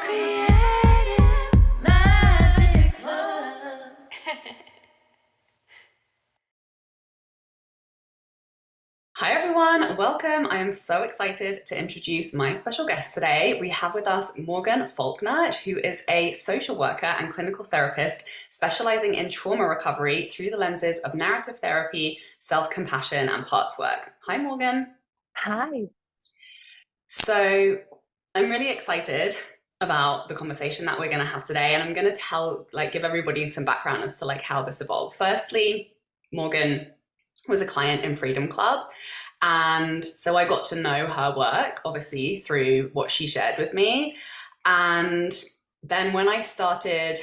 Creative Magic Club. Hi everyone, welcome. I am so excited to introduce my special guest today. We have with us Morgan Faulkner, who is a social worker and clinical therapist specializing in trauma recovery through the lenses of narrative therapy, self-compassion, and parts work. Hi Morgan. Hi. So I'm really excited about the conversation that we're going to have today, and I'm going to give everybody some background as to how this evolved. Firstly, Morgan was a client in Freedom Club. And so I got to know her work, obviously, through what she shared with me. And then when I started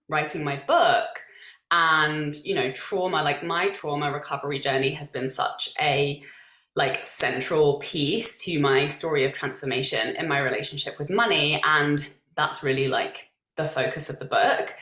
writing my book and, trauma, my trauma recovery journey has been such a central piece to my story of transformation in my relationship with money. And that's really the focus of the book.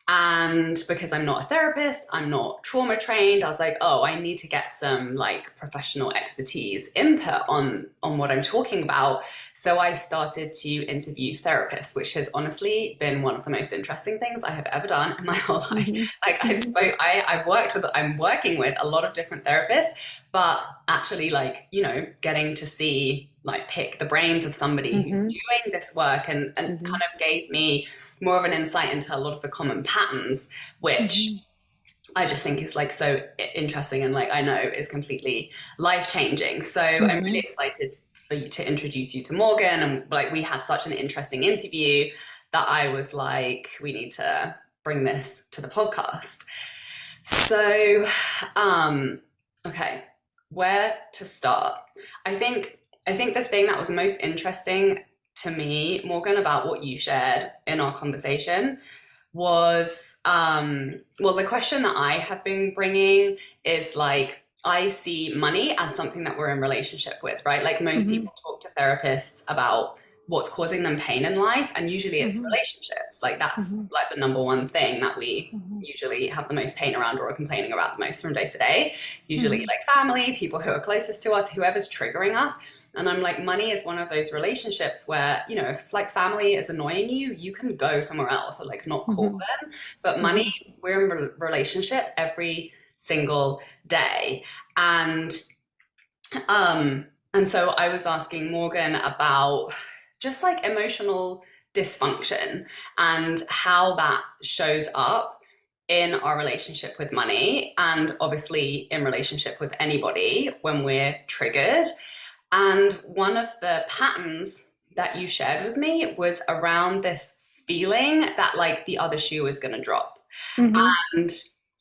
And because I'm not a therapist, I'm not trauma trained, I was like, oh, I need to get some professional expertise input on what I'm talking about. So I started to interview therapists, which has honestly been one of the most interesting things I have ever done in my whole life. I'm working with a lot of different therapists, but actually getting to see pick the brains of somebody who's doing this work and kind of gave me more of an insight into a lot of the common patterns, which I just think is so interesting and I know is completely life-changing. So I'm really excited for you to introduce you to Morgan, and we had such an interesting interview that I was like, we need to bring this to the podcast. So, okay, where to start? I think the thing that was most interesting to me, Morgan, about what you shared in our conversation was, the question that I have been bringing is I see money as something that we're in relationship with, right? Most people talk to therapists about what's causing them pain in life, and usually it's relationships. That's the number one thing that we usually have the most pain around or are complaining about the most from day to day. Usually family, people who are closest to us, whoever's triggering us. And I'm like, money is one of those relationships where, if family is annoying you, you can go somewhere else or not call them. But money, we're in relationship every single day. And so I was asking Morgan about just emotional dysfunction and how that shows up in our relationship with money, and obviously in relationship with anybody when we're triggered. And one of the patterns that you shared with me was around this feeling that the other shoe is going to drop. And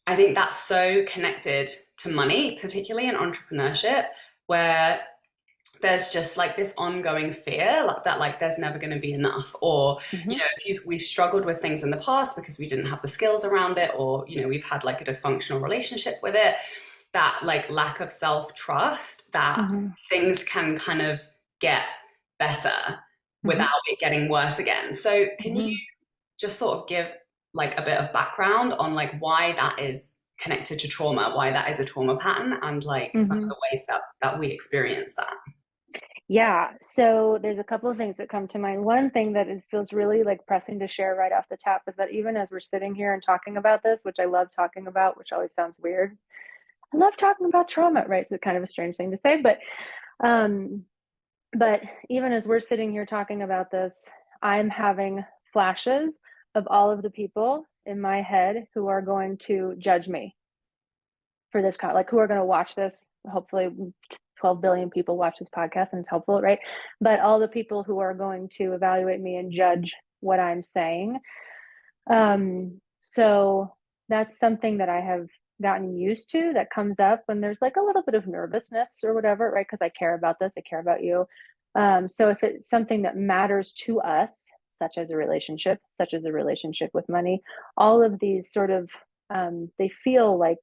I think that's so connected to money, particularly in entrepreneurship, where there's just this ongoing fear that there's never going to be enough, or if we've struggled with things in the past because we didn't have the skills around it, or we've had a dysfunctional relationship with it, that lack of self-trust, that things can kind of get better without it getting worse again. So can you just sort of give a bit of background on why that is connected to trauma, why that is a trauma pattern, and some of the ways that we experience that? Yeah, so there's a couple of things that come to mind. One thing that it feels really pressing to share right off the top is that even as we're sitting here and talking about this, which I love talking about, which always sounds weird, I love talking about trauma, right? It's kind of a strange thing to say, but even as we're sitting here talking about this, I'm having flashes of all of the people in my head who are going to judge me for this, who are going to watch this. Hopefully 12 billion people watch this podcast and it's helpful, right? But all the people who are going to evaluate me and judge what I'm saying. So that's something that I have gotten used to, that comes up when there's a little bit of nervousness or whatever, right? Because I care about this, I care about you. So if it's something that matters to us, such as a relationship with money, all of these sort of, they feel like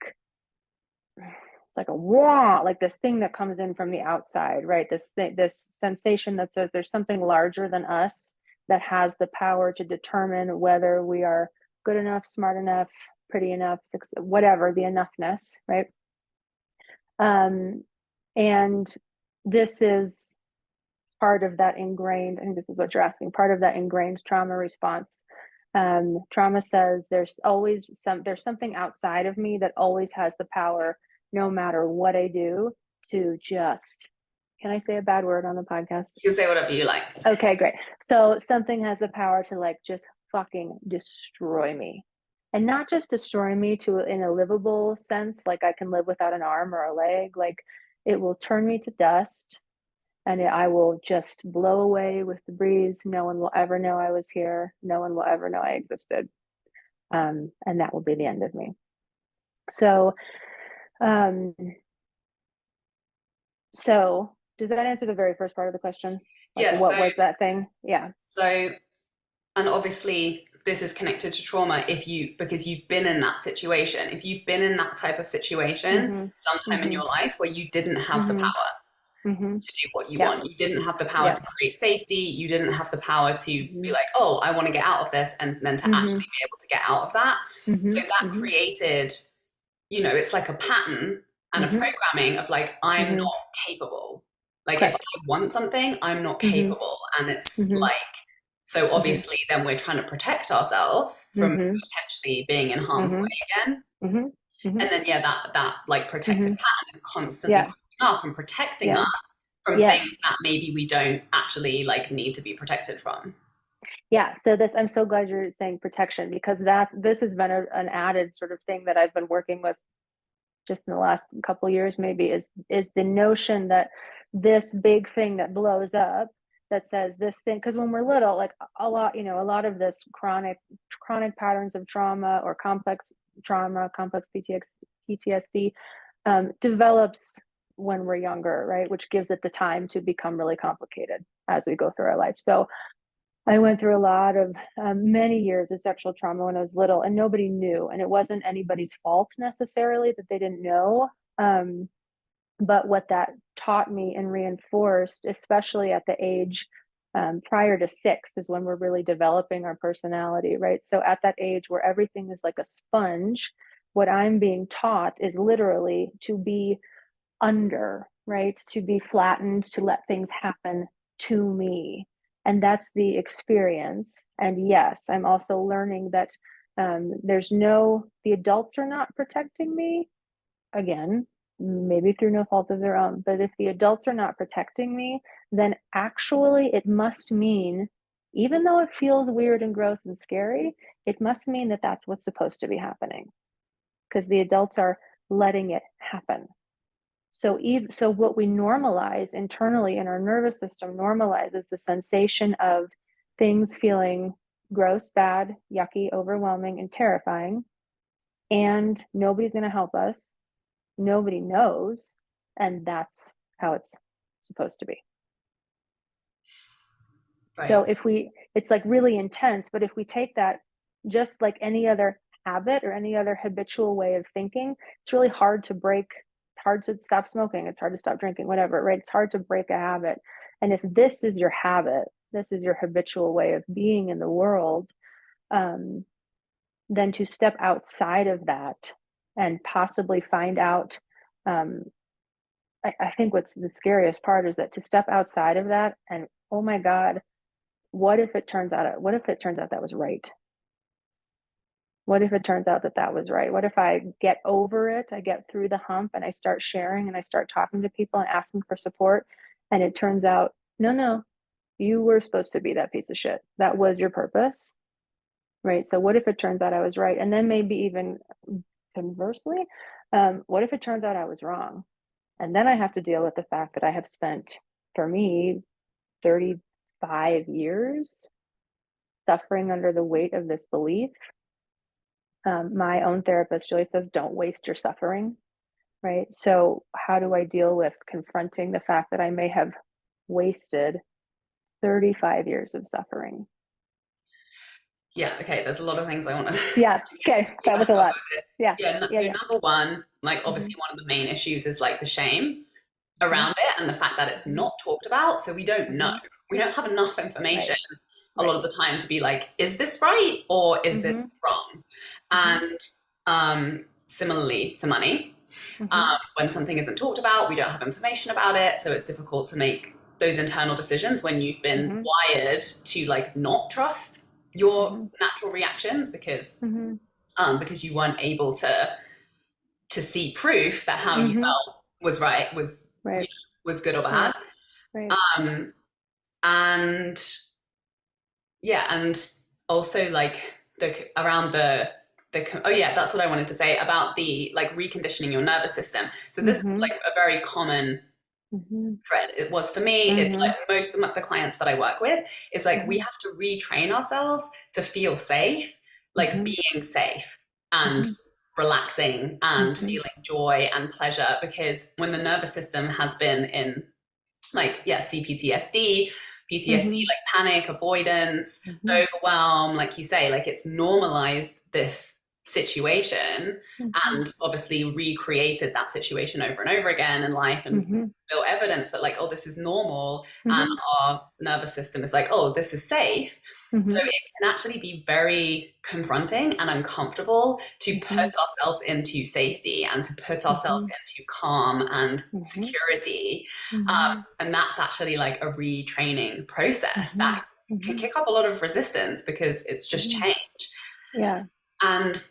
a wah, this thing that comes in from the outside, right? This sensation that says there's something larger than us that has the power to determine whether we are good enough, smart enough, pretty enough, whatever the enoughness, right? And this is part of that ingrained, I think this is what you're asking, part of that ingrained trauma response. Trauma says there's something outside of me that always has the power, no matter what I do, to just, can I say a bad word on the podcast? You can say whatever you like. Okay, great. So something has the power to like just fucking destroy me. And not just destroy me in a livable sense, like I can live without an arm or a leg, like it will turn me to dust, and I will just blow away with the breeze. No one will ever know I was here. No one will ever know I existed. And that will be the end of me. So, so does that answer the very first part of the question? Like, Yeah, what was that thing? Yeah. So, and obviously this is connected to trauma because you've been in that situation. If you've been in that type of situation sometime in your life where you didn't have the power to do what you want, you didn't have the power to create safety, you didn't have the power to be like, oh, I want to get out of this, and then to actually be able to get out of that. So that created, it's like a pattern and a programming of like, I'm not capable. Like if I want something, I'm not capable. And it's like, so obviously then we're trying to protect ourselves from potentially being in harm's way again. And then, that like protective pattern is constantly coming up and protecting us from things that maybe we don't actually like need to be protected from. Yeah. So I'm so glad you're saying protection, because this has been an added sort of thing that I've been working with just in the last couple of years, maybe, is the notion that this big thing that blows up, that says this thing, because when we're little, like a lot of this chronic patterns of trauma or complex trauma, complex PTSD develops when we're younger, right? Which gives it the time to become really complicated as we go through our life. So I went through a lot of many years of sexual trauma when I was little, and nobody knew, and it wasn't anybody's fault necessarily that they didn't know. But what that taught me and reinforced, especially at the age prior to 6, is when we're really developing our personality, right? So at that age where everything is like a sponge, what I'm being taught is literally to be under, right? To be flattened, to let things happen to me. And that's the experience. And yes, I'm also learning that the adults are not protecting me. Again, maybe through no fault of their own. But if the adults are not protecting me, then actually it must mean, even though it feels weird and gross and scary, it must mean that that's what's supposed to be happening, because the adults are letting it happen. So what we normalize internally in our nervous system normalizes the sensation of things feeling gross, bad, yucky, overwhelming, and terrifying. And nobody's going to help us. Nobody knows. And that's how it's supposed to be. Right. So it's like really intense, but if we take that just like any other habit or any other habitual way of thinking, it's really hard to break. It's hard to stop smoking. It's hard to stop drinking, whatever, right? It's hard to break a habit. And if this is your habit, this is your habitual way of being in the world, then to step outside of that and possibly find out, I think what's the scariest part is that to step outside of that and, oh my God, what if it turns out that was right? What if it turns out that was right? What if I get over it, I get through the hump, and I start sharing and I start talking to people and asking for support, and it turns out, no, you were supposed to be that piece of shit. That was your purpose, right? So what if it turns out I was right? And then maybe even conversely, what if it turns out I was wrong? And then I have to deal with the fact that I have spent, for me, 35 years suffering under the weight of this belief. My own therapist, Julie, says, don't waste your suffering, right? So how do I deal with confronting the fact that I may have wasted 35 years of suffering? Yeah, okay, there's a lot of things I want to... Yeah, okay, that was a lot. Yeah. So number one, like obviously one of the main issues is like the shame around it and the fact that it's not talked about. So we don't know. We don't have enough information a lot of the time to be like, is this right or is this wrong? And similarly to money, when something isn't talked about, we don't have information about it. So it's difficult to make those internal decisions when you've been Mhm. wired to like not trust your Mhm. natural reactions because Mhm. because you weren't able to see proof that how you Mhm. felt was right, was, you Right. know, was good or Right. bad. Right. Um, and yeah, and also like the around the oh yeah, that's what I wanted to say about the like reconditioning your nervous system. So this is Mhm. like a very common Mhm. thread. It was for me. It's like Mhm. most of the clients that I work with is like we Mhm. have to retrain ourselves to feel safe, like Mhm. being safe and Mhm. relaxing and Mhm. feeling joy and pleasure. Because when the nervous system has been in like, yeah, CPTSD, PTSD, Mhm. like panic, avoidance, Mhm. overwhelm, like you say, like it's normalized this situation Mhm. and obviously recreated that situation over and over again in life and Mhm. built evidence that like, oh, this is normal. And Mhm. our nervous system is like, oh, this is safe. So Mhm. it can actually be very confronting and uncomfortable to put Mhm. ourselves into safety and to put ourselves Mhm. into calm and Mhm. security. Mhm. And that's actually like a retraining process that Mhm. can Mhm. kick up a lot of resistance because it's just Mhm. change. Yeah. And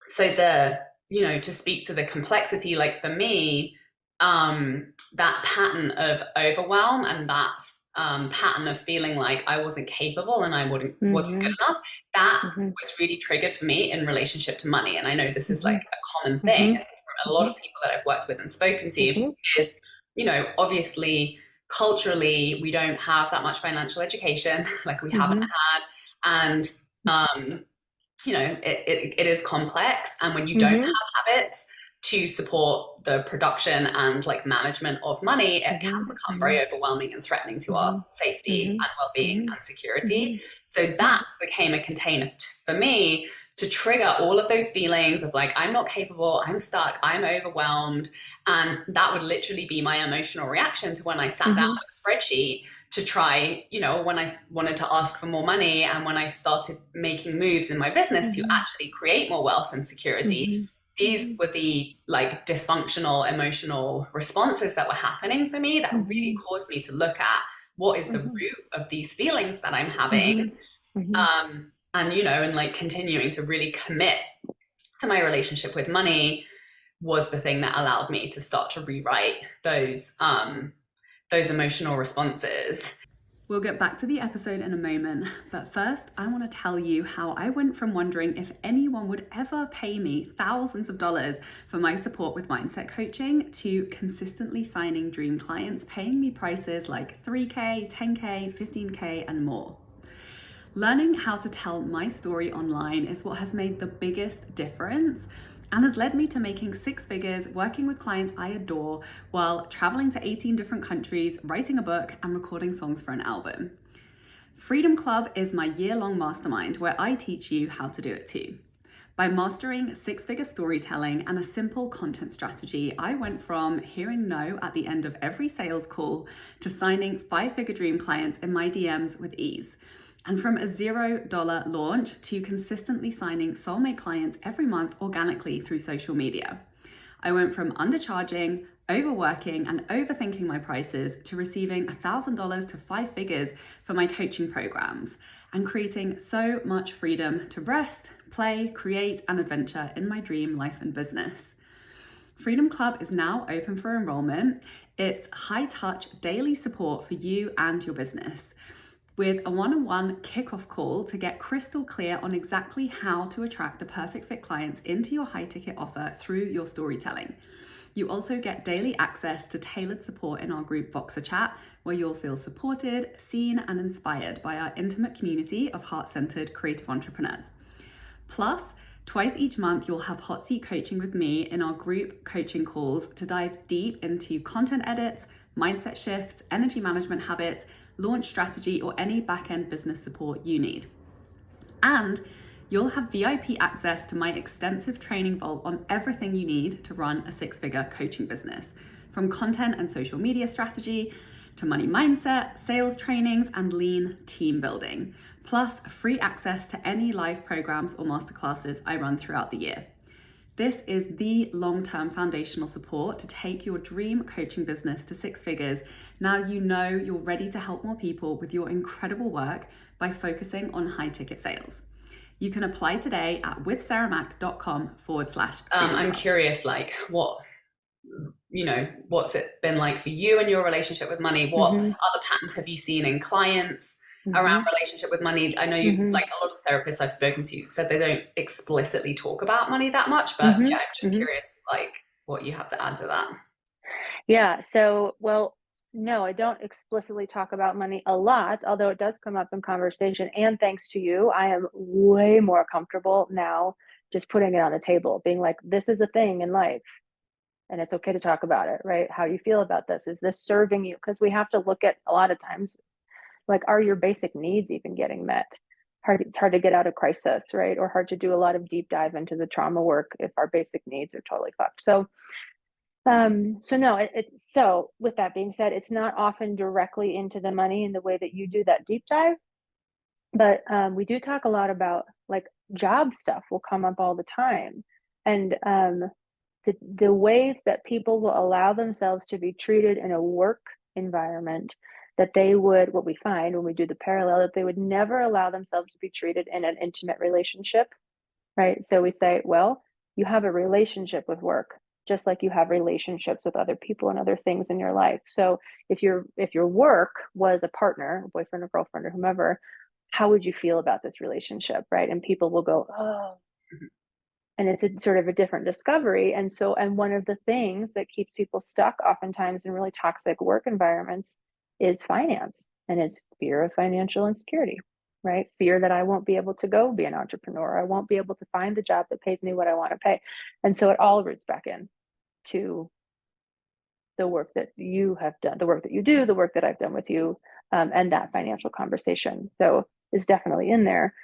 so to speak to the complexity, like for me, that pattern of overwhelm and that pattern of feeling like I wasn't capable and wasn't good Mhm. enough, that Mhm. was really triggered for me in relationship to money. And I know this is like Mhm. a common thing Mhm. from a lot of Mhm. people that I've worked with and spoken to Mhm. is, obviously culturally we don't have that much financial education, like we haven't Mhm. had. And it is complex, and when you don't Mhm. have habits to support the production and like management of money, it can Mhm. become very Mhm. overwhelming and threatening to our Mhm. safety Mhm. and well-being Mhm. and security. Mhm. So that Yeah. became a container for me to trigger all of those feelings of like, I'm not capable, I'm stuck, I'm overwhelmed. And that would literally be my emotional reaction to when I sat down Mhm. with a spreadsheet to try, when I wanted to ask for more money and when I started making moves in my business to Mhm. actually create more wealth and security. Mhm. These Mhm. were the like dysfunctional emotional responses that were happening for me that really Mhm. caused me to look at what is the Mhm. root of these feelings that I'm having. Mhm. Mhm. And like continuing to really commit to my relationship with money was the thing that allowed me to start to rewrite those emotional responses. We'll get back to the episode in a moment, but first I want to tell you how I went from wondering if anyone would ever pay me thousands of dollars for my support with mindset coaching to consistently signing dream clients paying me prices like 3K, 10K, 15K, and more. Learning how to tell my story online is what has made the biggest difference and has led me to making six figures, working with clients I adore, while traveling to 18 different countries, writing a book, and recording songs for an album. Freedom Club is my year-long mastermind where I teach you how to do it too. By mastering six-figure storytelling and a simple content strategy, I went from hearing no at the end of every sales call to signing five-figure dream clients in my DMs with ease. And from a $0 launch to consistently signing soulmate clients every month organically through social media. I went from undercharging, overworking, and overthinking my prices to receiving $1,000 to five figures for my coaching programs and creating so much freedom to rest, play, create, and adventure in my dream life and business. Freedom Club is now open for enrollment. It's high-touch daily support for you and your business, with a one-on-one kickoff call to get crystal clear on exactly how to attract the perfect fit clients into your high-ticket offer through your storytelling. You also get daily access to tailored support in our group Voxer Chat, where you'll feel supported, seen, and inspired by our intimate community of heart-centered creative entrepreneurs. Plus, twice each month, you'll have hot seat coaching with me in our group coaching calls to dive deep into content edits, mindset shifts, energy management habits, launch strategy, or any back-end business support you need. And you'll have VIP access to my extensive training vault on everything you need to run a six-figure coaching business, from content and social media strategy to money mindset, sales trainings, and lean team building, plus free access to any live programs or masterclasses I run throughout the year. This is the long-term foundational support to take your dream coaching business to 6 figures. Now you know you're ready to help more people with your incredible work by focusing on high ticket sales. You can apply today at withsarahmac.com/. I'm curious, like what's it been like for you and your relationship with money? What other patterns have you seen in clients around relationship with money? I know you, like a lot of therapists I've spoken to said they don't explicitly talk about money that much, but yeah, I'm just curious, like what you had to add to that. Yeah. So, well, no, I don't explicitly talk about money a lot, although it does come up in conversation. And thanks to you, I am way more comfortable now just putting it on the table, being like, this is a thing in life and it's okay to talk about it, right? How do you feel about this? Is this serving you? Because we have to look at a lot of times, like, are your basic needs even getting met? It's hard to get out of crisis, right? Or hard to do a lot of deep dive into the trauma work if our basic needs are totally fucked. So with that being said, it's not often directly into the money in the way that you do that deep dive, but we do talk a lot about, like, job stuff will come up all the time, and the ways that people will allow themselves to be treated in a work environment that they would, what we find when we do the parallel, that they would never allow themselves to be treated in an intimate relationship, right? So we say, well, you have a relationship with work, just like you have relationships with other people and other things in your life. So if your work was a partner, a boyfriend or girlfriend or whomever, how would you feel about this relationship, right? And people will go, oh, and it's a sort of a different discovery. And one of the things that keeps people stuck oftentimes in really toxic work environments is finance, and it's fear of financial insecurity, right? Fear that I won't be able to go be an entrepreneur. I won't be able to find the job that pays me what I want to pay. And so it all roots back in to the work that you have done, the work that you do, the work that I've done with you, and that financial conversation. So is definitely in there.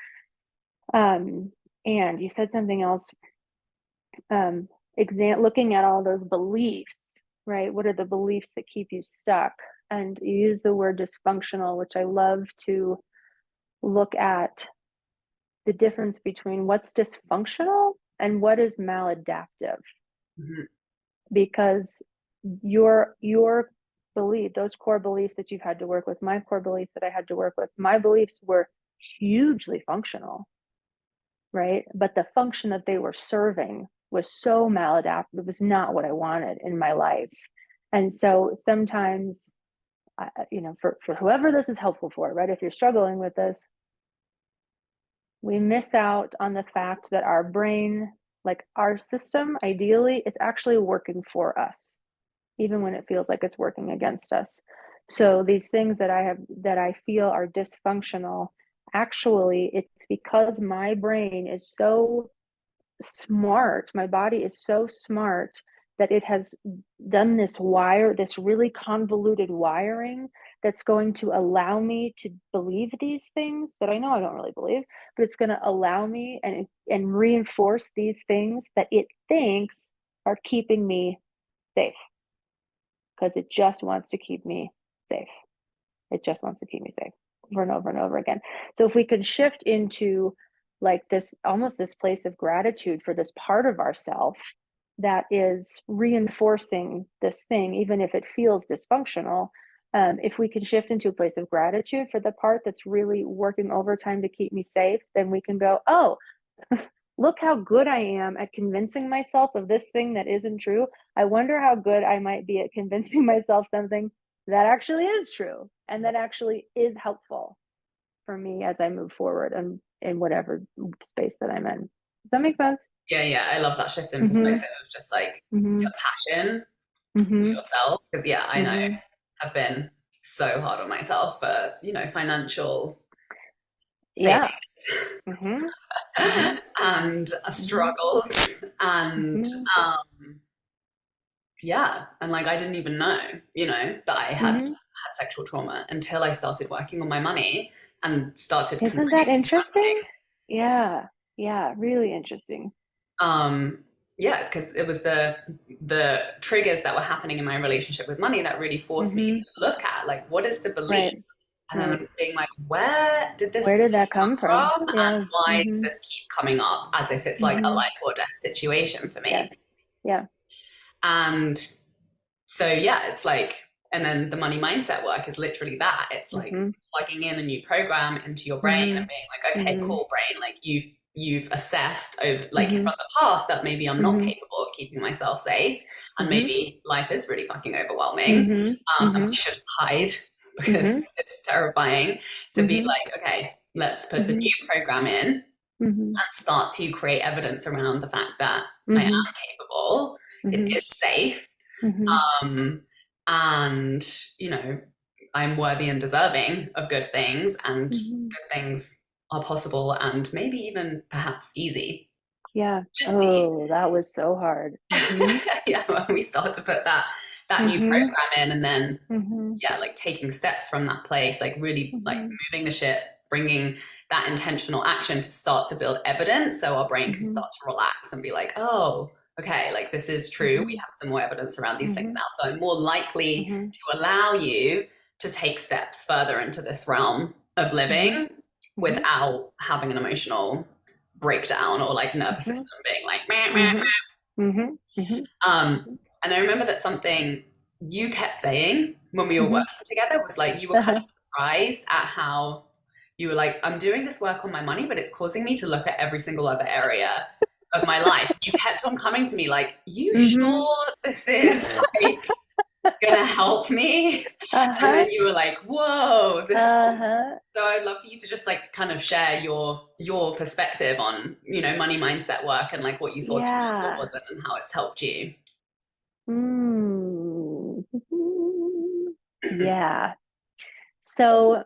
And you said something else, looking at all those beliefs, right? What are the beliefs that keep you stuck? And you use the word dysfunctional, which I love to look at the difference between what's dysfunctional and what is maladaptive. Because your belief, those core beliefs that you've had to work with, my core beliefs that I had to work with, my beliefs were hugely functional, right? But the function that they were serving was so maladaptive. It was not what I wanted in my life. And so sometimes, for whoever this is helpful for, right? If you're struggling with this, we miss out on the fact that our brain, like our system, ideally, it's actually working for us, even when it feels like it's working against us. So these things that I feel are dysfunctional, actually, it's because my brain is so smart, my body is so smart that it has done this really convoluted wiring that's going to allow me to believe these things that I know I don't really believe, but it's going to allow me and reinforce these things that it thinks are keeping me safe, because it just wants to keep me safe. It just wants to keep me safe over and over and over again. So if we could shift into, like, this, almost this place of gratitude for this part of ourself that is reinforcing this thing, even if it feels dysfunctional, if we can shift into a place of gratitude for the part that's really working overtime to keep me safe, then we can go, oh, look how good I am at convincing myself of this thing that isn't true. I wonder how good I might be at convincing myself something that actually is true and that actually is helpful for me as I move forward and in whatever space that I'm in. Does that make sense? Yeah, I love that shift in perspective of just like compassion for yourself. Because I know I've been so hard on myself for, financial Yeah. failures and struggles and and like I didn't even know, that I had sexual trauma until I started working on my money and started Isn't that interesting? Yeah, really interesting. Because it was the triggers that were happening in my relationship with money that really forced me to look at, like, what is the belief And then being like, where did this Where did that come come from? from? And Yeah. why does this keep coming up as if it's like a life or death situation for me? Yes. Yeah. And so, yeah, it's like, and then the money mindset work is literally that. It's like plugging in a new program into your brain and being like, okay, cool, brain, like you've assessed over like from the past that maybe I'm not capable of keeping myself safe, and maybe life is really fucking overwhelming, and we should hide because it's terrifying, to be like, okay, let's put the new program in and start to create evidence around the fact that I am capable, it is safe, and you know, I'm worthy and deserving of good things, and good things are possible and maybe even perhaps easy. Yeah. When we, Oh, that was so hard. yeah, when we start to put that new program in, and then yeah, like taking steps from that place, like really like moving the ship, bringing that intentional action to start to build evidence, so our brain can start to relax and be like, oh, okay, like this is true. We have some more evidence around these things now. So I'm more likely to allow you to take steps further into this realm of living without having an emotional breakdown or like nervous system being like, meh, meh. And I remember that something you kept saying when we were working together was like, you were kind of surprised at how you were like, I'm doing this work on my money, but it's causing me to look at every single other area of my life. You kept on coming to me like, you sure this is like gonna help me? And then you were like, whoa, this. So I'd love for you to just like kind of share your perspective on, you know, money mindset work and like what you thought it was or wasn't and how it's helped you. Yeah. So,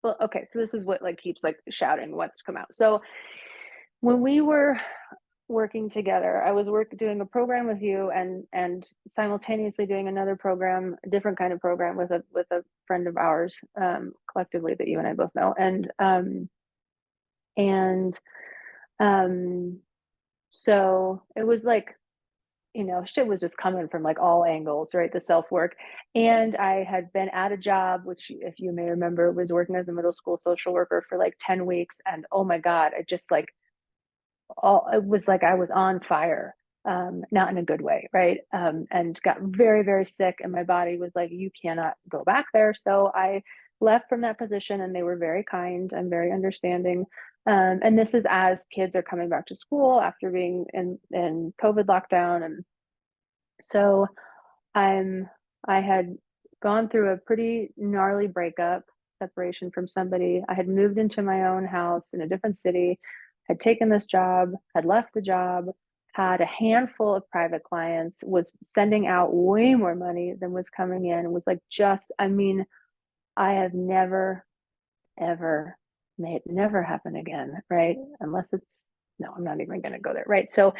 well, okay. So this is what like keeps like shouting wants to come out. So when we were working together, I was doing a program with you and simultaneously doing another program, a different kind of program with a friend of ours, collectively, that you and I both know. So it was like, you know, shit was just coming from like all angles, right? The self-work. And I had been at a job, which, if you may remember, was working as a middle school social worker for like 10 weeks. And oh my God, I just like, it was like I was on fire, not in a good way, right? And got very, very sick. And my body was like, you cannot go back there. So I left from that position, and they were very kind and very understanding. And this is as kids are coming back to school after being in COVID lockdown. And so I had gone through a pretty gnarly breakup, separation from somebody. I had moved into my own house in a different city, had taken this job, had left the job, had a handful of private clients, was sending out way more money than was coming in, was like, I mean, I have never, ever made, never happen again, right? Unless it's, no, I'm not even going to go there, right? So,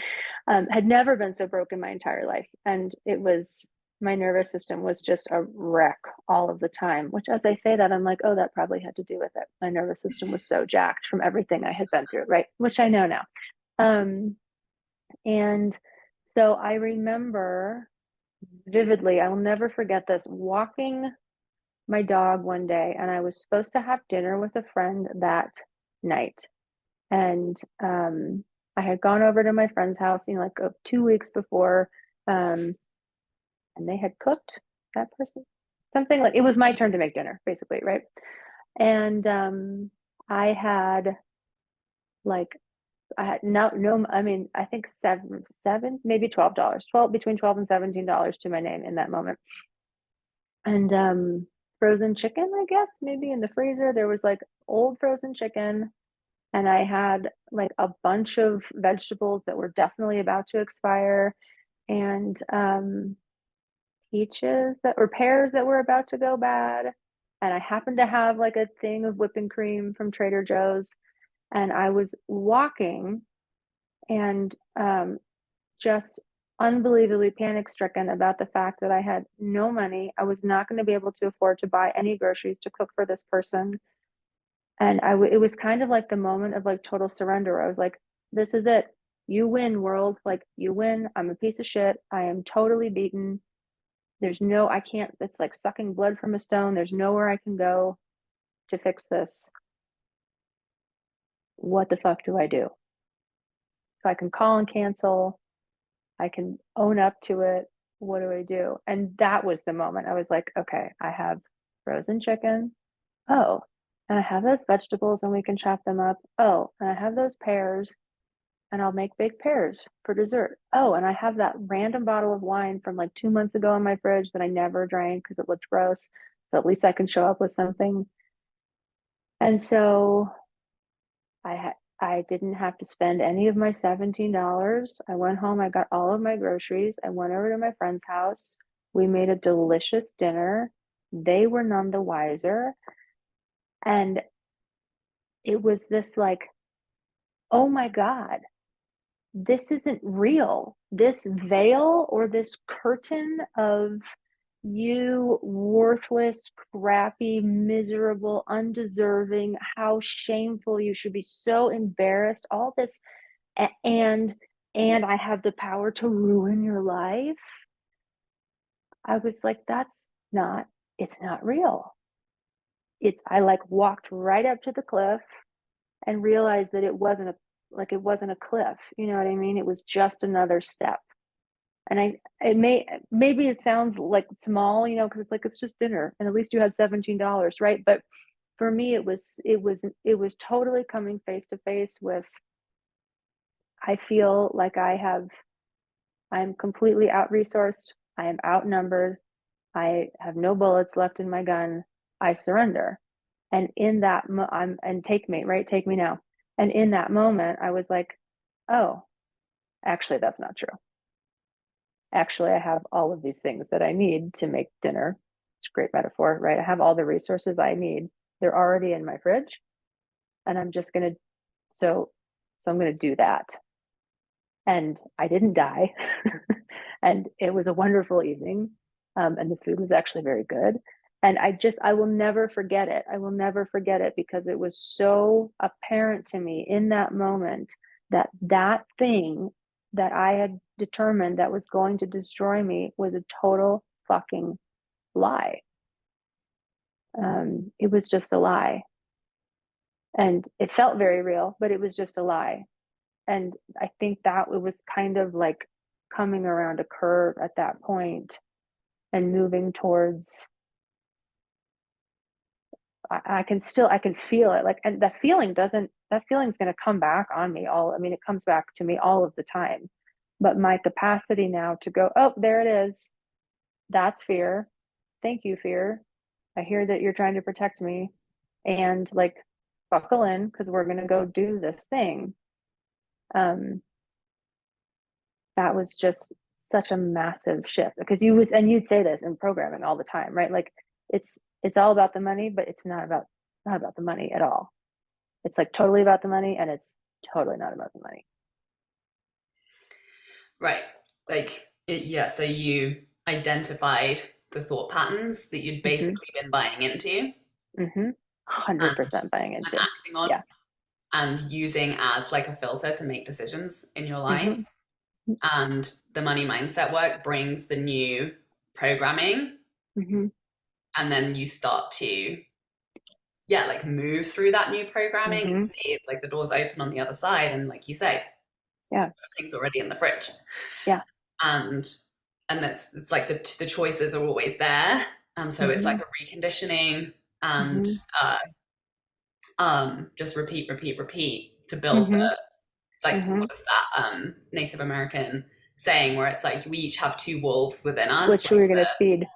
had never been so broke in my entire life. And it was, my nervous system was just a wreck all of the time, which, as I say that, I'm like, oh, that probably had to do with it. My nervous system was so jacked from everything I had been through, right? Which I know now. And so I remember vividly, I will never forget this, walking my dog one day, and I was supposed to have dinner with a friend that night. And I had gone over to my friend's house, you know, like 2 weeks before, and they had cooked, that person, something like, it was my turn to make dinner, basically, right? And I had like, I had no, I mean, I think seven, maybe $12, between 12 and $17 to my name in that moment. And frozen chicken, I guess, maybe in the freezer. There was like old frozen chicken, and I had like a bunch of vegetables that were definitely about to expire, and peaches that were pears that were about to go bad. And I happened to have like a thing of whipping cream from Trader Joe's, and I was walking and just unbelievably panic stricken about the fact that I had no money. I was not going to be able to afford to buy any groceries to cook for this person. And it was kind of like the moment of like total surrender. I was like, this is it. You win, world. Like, you win. I'm a piece of shit. I am totally beaten. I can't, it's like sucking blood from a stone. There's nowhere I can go to fix this. What the fuck do I do? So I can call and cancel. I can own up to it. What do I do? And that was the moment I was like, okay, I have frozen chicken. Oh, and I have those vegetables and we can chop them up. Oh, and I have those pears and I'll make baked pears for dessert. Oh, and I have that random bottle of wine from like 2 months ago in my fridge that I never drank because it looked gross. So at least I can show up with something. And so I didn't have to spend any of my $17. I went home, I got all of my groceries. I went over to my friend's house. We made a delicious dinner. They were none the wiser. And it was this like, oh my God, this isn't real. This veil or this curtain of you worthless, crappy, miserable, undeserving, how shameful you should be, so embarrassed, all this, and I have the power to ruin your life. I was like, it's not real. I like walked right up to the cliff and realized that it wasn't a cliff. You know what I mean? It was just another step. And maybe it sounds like small, because it's just dinner and at least you had $17, right? But for me, it was totally coming face to face with, I feel like I'm completely out-resourced. I am outnumbered. I have no bullets left in my gun. I surrender. And in that, and take me, right? Take me now. And in that moment, I was like, oh, actually, that's not true. Actually, I have all of these things that I need to make dinner. It's a great metaphor, right? I have all the resources I need. They're already in my fridge. And I'm just going to, so I'm going to do that. And I didn't die. And it was a wonderful evening. And the food was actually very good. And I will never forget it. I will never forget it because it was so apparent to me in that moment that thing that I had determined that was going to destroy me was a total fucking lie. It was just a lie. And it felt very real, but it was just a lie. And I think that it was kind of like coming around a curve at that point and moving towards, I can feel it, like, and that feeling's going to come back on me it comes back to me all of the time. But my capacity now to go, oh, there it is. That's fear. Thank you, fear. I hear that you're trying to protect me, and like, buckle in because we're going to go do this thing. That was just such a massive shift because you'd say this in programming all the time, right? Like it's all about the money, but it's not about the money at all. It's like totally about the money and it's totally not about the money. Right. Like, yeah, so you identified the thought patterns that you'd basically been buying into 100% buying and into. acting on Yeah. and using as like a filter to make decisions in your life. Mm-hmm. And the money mindset work brings the new programming. Mm-hmm. And then you start to, yeah, like move through that new programming and see it's like the doors open on the other side. And like you say, yeah, things already in the fridge. Yeah. And it's like the choices are always there. And so it's like a reconditioning and just repeat to build it's like, what is that Native American saying where it's like we each have two wolves within us, which like we're going to feed.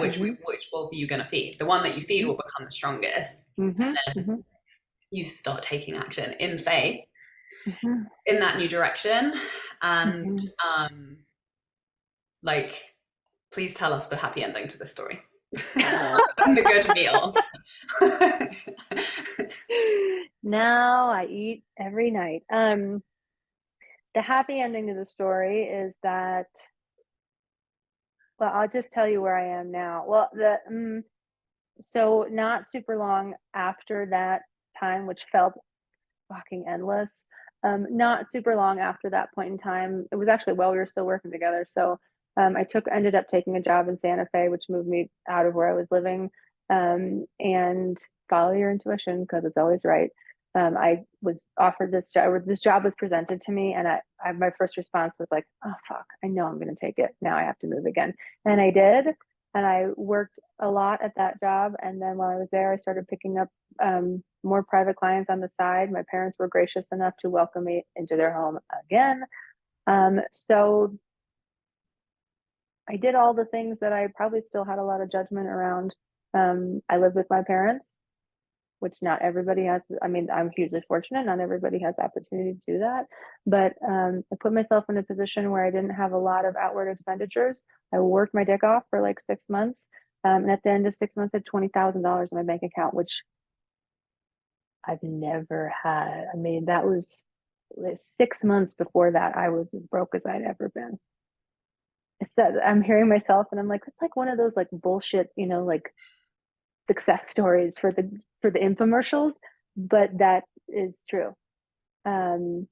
which wolf are you going to feed? The one that you feed will become the strongest, and then you start taking action in faith in that new direction. And like, please tell us the happy ending to this story. The good meal. Now I eat every night. The happy ending to the story is that, well, I'll just tell you where I am now. Well, so not super long after that time, which felt fucking endless. Not super long after that point in time, it was actually while we were still working together. So I ended up taking a job in Santa Fe, which moved me out of where I was living. And follow your intuition because it's always right. I was offered this job, or this job was presented to me, and my first response was like, oh fuck, I know I'm going to take it. Now I have to move again. And I did. And I worked a lot at that job. And then while I was there, I started picking up more private clients on the side. My parents were gracious enough to welcome me into their home again. So I did all the things that I probably still had a lot of judgment around. I lived with my parents, which not everybody has. I mean, I'm hugely fortunate. Not everybody has the opportunity to do that. But I put myself in a position where I didn't have a lot of outward expenditures. I worked my dick off for like 6 months. And at the end of 6 months, I had $20,000 in my bank account, which I've never had. I mean, that was like 6 months before that. I was as broke as I'd ever been. I'm hearing myself and I'm like, it's like one of those like bullshit, like success stories for the infomercials, but that is true. And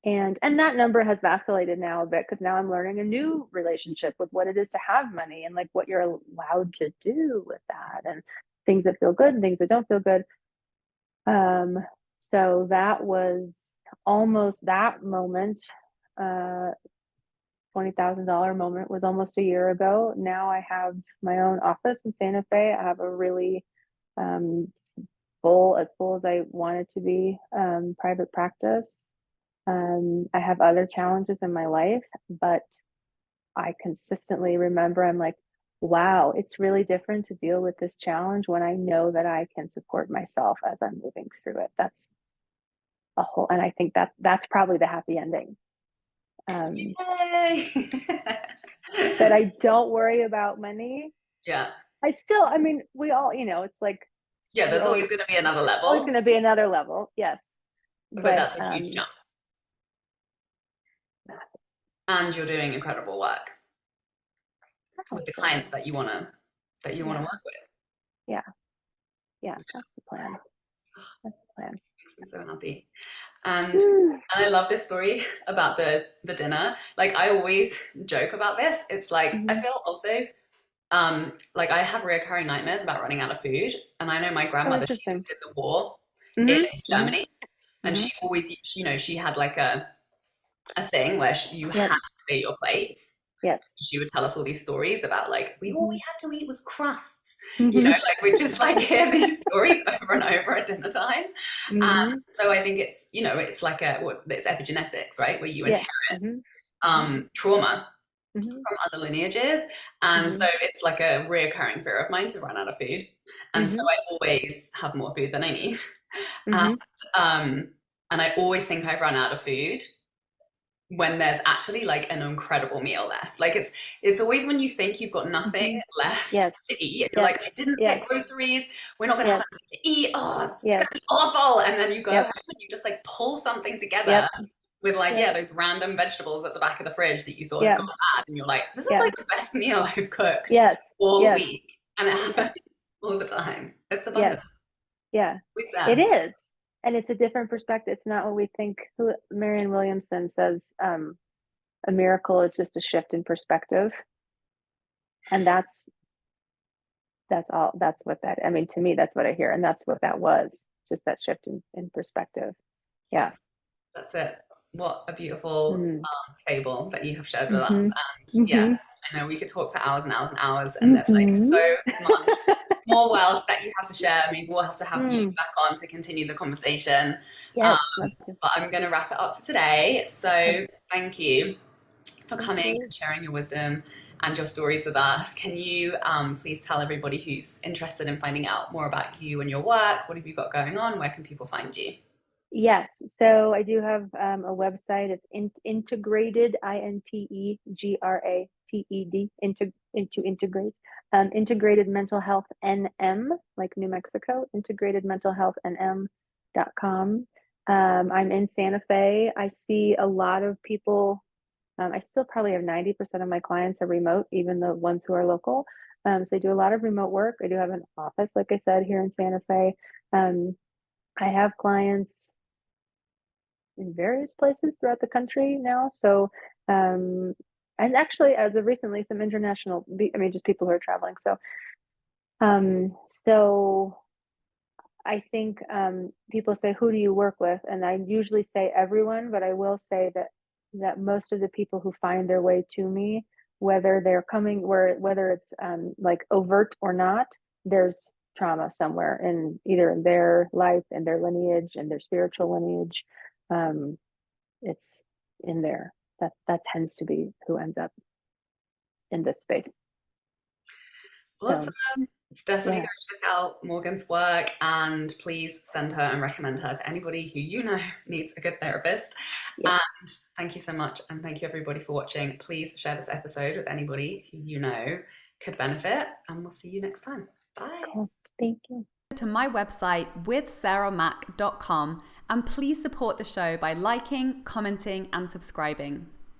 that number has vacillated now a bit because now I'm learning a new relationship with what it is to have money and like what you're allowed to do with that, and things that feel good and things that don't feel good. So that was almost that moment. $20,000 moment was almost a year ago. Now I have my own office in Santa Fe. I have a really full as I want it to be, private practice. I have other challenges in my life, but I consistently remember I'm like, wow, it's really different to deal with this challenge when I know that I can support myself as I'm moving through it. That's a whole, and I think that's probably the happy ending. Yay! That I don't worry about money. Yeah. I mean, we all, it's like, Yeah, there's always going to be another level. Always going to be another level. Yes. But that's a huge jump. Massive. And you're doing incredible work with the clients that you want to work with. Yeah. Yeah. That's the plan. That's the plan. Makes me so happy. And I love this story about the dinner. Like I always joke about this. It's like, I feel also like I have recurring nightmares about running out of food. And I know my grandmother, she did the war in Germany. And she always, she had like a thing where you had to clear your plates. Yes. She would tell us all these stories about like, all we had to eat was crusts. Like we just like hear these stories over and over at dinner time. And so I think it's, it's like it's epigenetics, right? Where you inherit trauma from other lineages. And so it's like a reoccurring fear of mine to run out of food. And so I always have more food than I need. And I always think I've run out of food when there's actually like an incredible meal left. Like it's always when you think you've got nothing left to eat, and you're like, I didn't get groceries, we're not gonna have anything to eat, it's gonna be awful. And then you go home and you just like pull something together with like those random vegetables at the back of the fridge that you thought had gone bad, and you're like, this is like the best meal I've cooked all week. And it happens all the time. It's abundance. It is. And it's a different perspective. It's not what we think. Marianne Williamson says, a miracle is just a shift in perspective. And that's all. That's what that, I mean, to me, that's what I hear. And that's what that was. Just that shift in perspective. Yeah. That's it. What a beautiful fable that you have shared with us. And I know we could talk for hours and hours and hours, and there's like so much more wealth that you have to share. Maybe we'll have to have you back on to continue the conversation. But I'm going to wrap it up for today. So thank you for coming and sharing your wisdom and your stories with us. Can you please tell everybody who's interested in finding out more about you and your work? What have you got going on? Where can people find you? Yes. So I do have a website. It's integrated, integrate, integrated mental health NM, like New Mexico, integratedmentalhealthnm.com. I'm in Santa Fe. I see a lot of people. I still probably have 90% of my clients are remote, even the ones who are local. So I do a lot of remote work. I do have an office, like I said, here in Santa Fe. I have clients in various places throughout the country now. So I and actually, as of recently, some international, just people who are traveling. So I think people say, "Who do you work with?" And I usually say everyone, but I will say that most of the people who find their way to me, whether they're coming, whether it's like overt or not, there's trauma somewhere in either in their life and their lineage and their spiritual lineage. Um, it's in there. That tends to be who ends up in this space. Awesome. So Definitely yeah, go check out Morgan's work and please send her and recommend her to anybody who you know needs a good therapist. yeah. And thank you so much. And thank you everybody for watching. Please share this episode with anybody who you know could benefit. And we'll see you next time. Bye. Cool. Thank you. To my website withsarahmac.com and please support the show by liking, commenting, and subscribing.